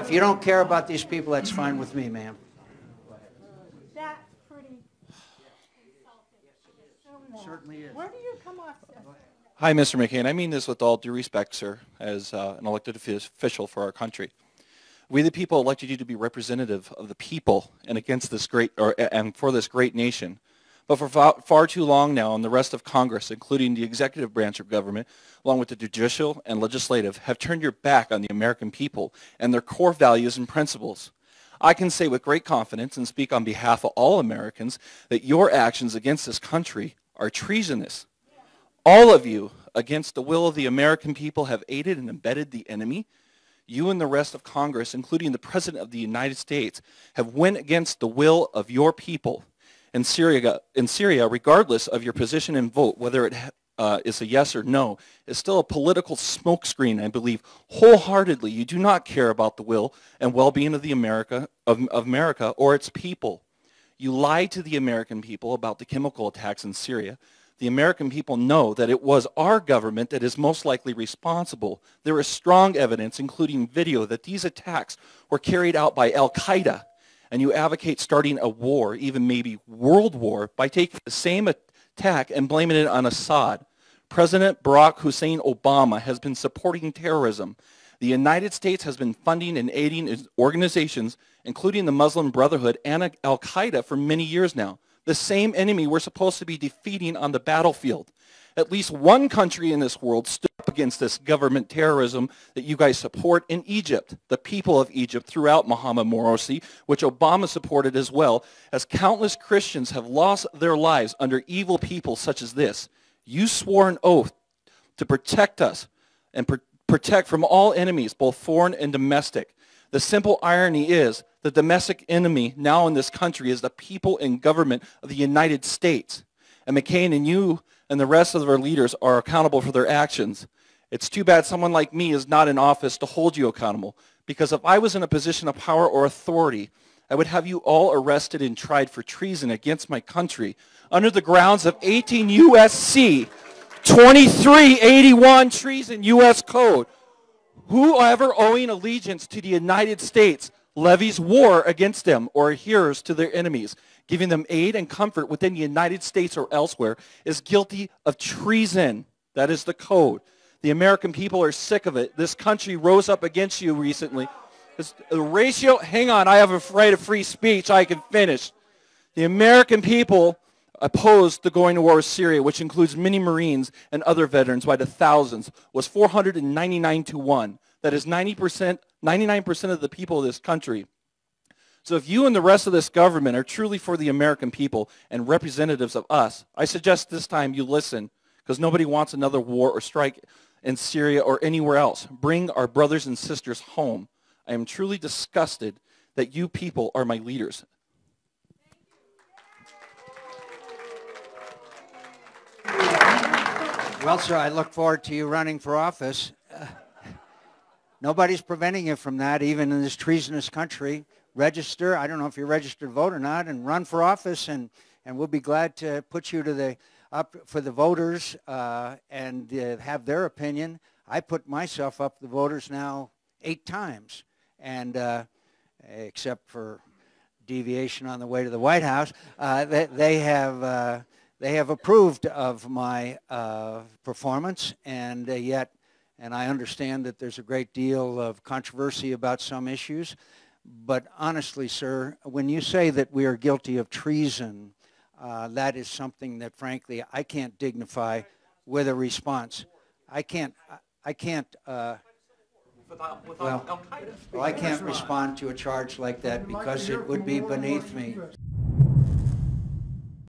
If you don't care about these people, that's fine with me, ma'am. That's pretty insulting. Certainly is. Where do you come off? Hi, Mr. McCain. I mean this with all due respect, sir, as an elected official for our country. We, the people, elected you to be representative of the people and against this and for this great nation. But for far too long now, and the rest of Congress, including the executive branch of government, along with the judicial and legislative, have turned your back on the American people and their core values and principles. I can say with great confidence and speak on behalf of all Americans that your actions against this country are treasonous. All of you, against the will of the American people, have aided and abetted the enemy. You and the rest of Congress, including the President of the United States, have went against the will of your people. In Syria, regardless of your position and vote, whether it is a yes or no, is still a political smokescreen. I believe wholeheartedly you do not care about the will and well-being of America or its people. You lied to the American people about the chemical attacks in Syria. The American people know that it was our government that is most likely responsible. There is strong evidence, including video, that these attacks were carried out by Al-Qaeda. And you advocate starting a war, even maybe world war, by taking the same attack and blaming it on Assad. President Barack Hussein Obama has been supporting terrorism. The United States has been funding and aiding organizations, including the Muslim Brotherhood and Al-Qaeda, for many years now. The same enemy we're supposed to be defeating on the battlefield. At least one country in this world stood up against this government terrorism that you guys support in Egypt, the people of Egypt throughout Mohammed Morsi, which Obama supported as well, as countless Christians have lost their lives under evil people such as this. You swore an oath to protect us and protect from all enemies, both foreign and domestic. The simple irony is the domestic enemy now in this country is the people and government of the United States. And McCain and you and the rest of our leaders are accountable for their actions. It's too bad someone like me is not in office to hold you accountable, because if I was in a position of power or authority, I would have you all arrested and tried for treason against my country under the grounds of 18 U.S.C. 2381 treason U.S. Code. Whoever owing allegiance to the United States levies war against them or adheres to their enemies, giving them aid and comfort within the United States or elsewhere, is guilty of treason. That is the code. The American people are sick of it. This country rose up against you recently. The ratio, hang on, I have a right of free speech. I can finish. The American people opposed the going to war with Syria, which includes many Marines and other veterans by the thousands, was 499 to 1. That is 99% of the people of this country. So if you and the rest of this government are truly for the American people and representatives of us, I suggest this time you listen, because nobody wants another war or strike in Syria or anywhere else. Bring our brothers and sisters home. I am truly disgusted that you people are my leaders. Well, sir, I look forward to you running for office. Nobody's preventing you from that, even in this treasonous country. Register, I don't know if you're registered to vote or not, and run for office, and we'll be glad to put you to the up for the voters and have their opinion. I put myself up to the voters now 8 times, and except for deviation on the way to the White House, they have approved of my performance, and yet, and I understand that there's a great deal of controversy about some issues, but honestly, sir, when you say that we are guilty of treason, that is something that, frankly, I can't dignify with a response. I can't respond to a charge like that because it would be beneath me.